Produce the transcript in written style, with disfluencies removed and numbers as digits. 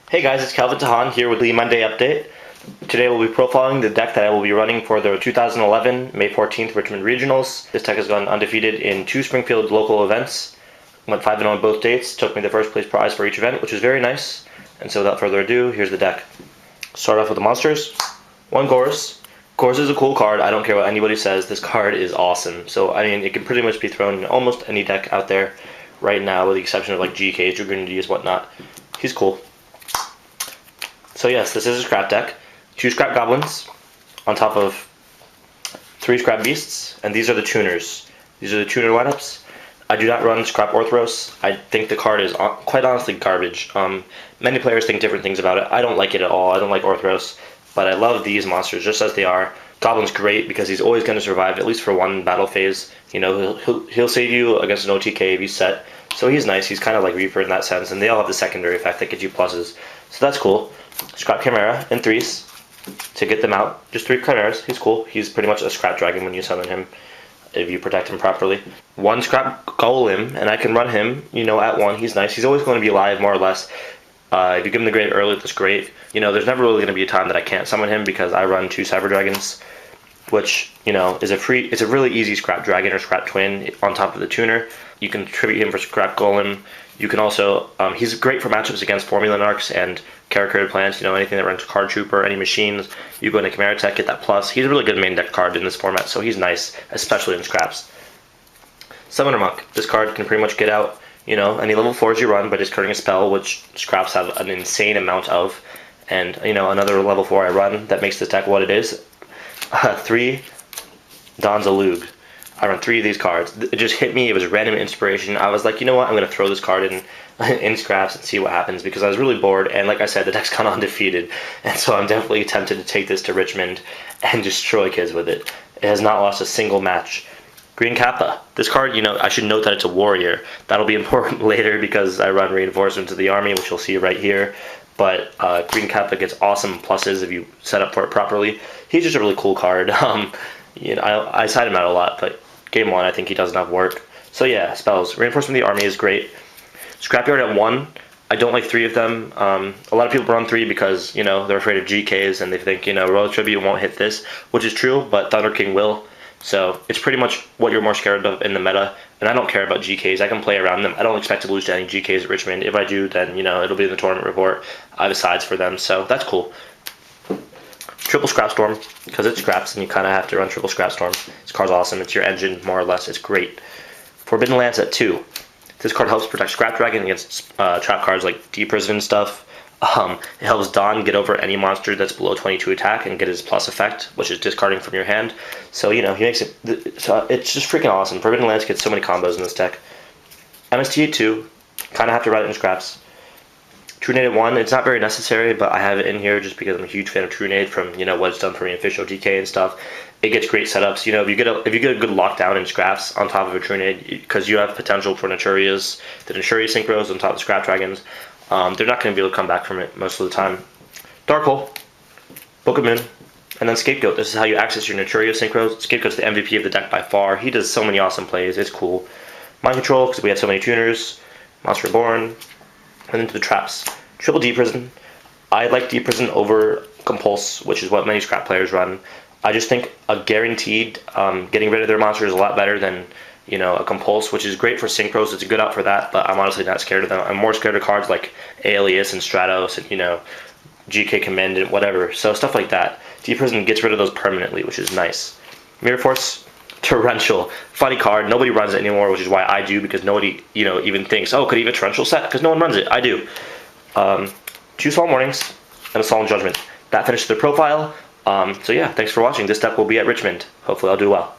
Hey guys, it's Tahan here with the Monday update. Today we'll be profiling the deck that I will be running for the 2011 May 14th Richmond Regionals. This deck has gone undefeated in 2 Springfield local events. Went 5-0 on both dates, took me the first place prize for each event, which is very nice. And so without further ado, here's the deck. Start off with the monsters. 1 Gorse. Gorse is a cool card, I don't care what anybody says, this card is awesome. So I mean, it can pretty much be thrown in almost any deck out there right now, with the exception of like GKs, Dragoonities, whatnot. He's cool. So yes, this is a scrap deck. 2 scrap goblins on top of 3 scrap beasts, and these are the tuners. These are the tuner lineups. I do not run scrap Orthros. I think the card is quite honestly garbage. Many players think different things about it. I don't like it at all. I don't like Orthros, but I love these monsters just as they are. Goblin's great because he's always going to survive at least for one battle phase. You know, he'll save you against an OTK if he's set. So he's nice. He's kind of like Reaper in that sense, and they all have the secondary effect that gives you pluses. So that's cool. Scrap Chimera in 3s to get them out. Just 3 Chimeras. He's cool. He's pretty much a scrap dragon when you summon him, if you protect him properly. 1 scrap Golem, and I can run him, you know, at 1. He's nice. He's always going to be alive, more or less. If you give him the grave early, that's great. You know, there's never really going to be a time that I can't summon him because I run 2 Cyber Dragons, which, you know, it's a really easy scrap dragon or scrap twin on top of the tuner. You can tribute him for scrap Golem. You can also, he's great for matchups against Formula Narcs and character plants, you know, anything that runs Card Trooper, any machines. You go into Chimera Tech, get that plus. He's a really good main deck card in this format, so he's nice, especially in scraps. Summoner Monk. This card can pretty much get out, you know, any level 4s you run by discarding a spell, which scraps have an insane amount of. And, you know, another level 4 I run that makes this deck what it is. 3 Donza Lug. I run 3 of these cards. It just hit me. It was random inspiration. I was like, you know what? I'm going to throw this card in scraps and see what happens because I was really bored. And like I said, the deck's kind of undefeated. And so I'm definitely tempted to take this to Richmond and destroy kids with it. It has not lost a single match. Green Kappa. This card, you know, I should note that it's a warrior. That'll be important later because I run reinforcements to the army, which you'll see right here. But Green Kappa gets awesome pluses if you set up for it properly. He's just a really cool card. You know, I side him out a lot, but game 1, I think he does enough work. So yeah, spells. Reinforcement of the army is great. Scrapyard at 1. I don't like 3 of them. A lot of people run 3 because, you know, they're afraid of GKs and they think, you know, Royal Tribute won't hit this, which is true, but Thunder King will. So it's pretty much what you're more scared of in the meta. And I don't care about GKs. I can play around them. I don't expect to lose to any GKs at Richmond. If I do, then, you know, it'll be in the tournament report. I have sides for them, so that's cool. Triple Scrap Storm, because it scraps and you kind of have to run Triple Scrap Storm. This card's awesome. It's your engine, more or less. It's great. Forbidden Lance at 2. This card helps protect Scrap Dragon against trap cards like Deep Prison and stuff. It helps Don get over any monster that's below 22 attack and get his plus effect, which is discarding from your hand. So, you know, he makes it... So it's just freaking awesome. Forbidden Lance gets so many combos in this deck. MST at 2. Kind of have to run it in scraps. Trunade at 1, it's not very necessary, but I have it in here just because I'm a huge fan of Trunade from, you know, what it's done for me in official DK and stuff. It gets great setups. You know, if you get a good lockdown in scraps on top of a Trunade, because you have potential for Naturias, the Naturia Synchros on top of Scrap Dragons, they're not going to be able to come back from it most of the time. Dark Hole, Book of Moon, and then Scapegoat. This is how you access your Naturia Synchros. Scapegoat's the MVP of the deck by far. He does so many awesome plays. It's cool. Mind Control, because we have so many tuners. Monster Reborn. And into the traps. Triple Deep Prison. I like Deep Prison over Compulse, which is what many scrap players run. I just think a guaranteed getting rid of their monster is a lot better than, you know, a Compulse, which is great for Synchros. It's a good out for that, but I'm honestly not scared of them. I'm more scared of cards like Alias and Stratos and, you know, GK Command and whatever. So stuff like that. Deep Prison gets rid of those permanently, which is nice. Mirror Force. Torrential. Funny card. Nobody runs it anymore, which is why I do, because nobody, you know, even thinks, oh, could he have a Torrential set? Because no one runs it. I do. 2 Solemn Warnings and a Solemn Judgment. That finishes the profile. So yeah, thanks for watching. This deck will be at Richmond. Hopefully I'll do well.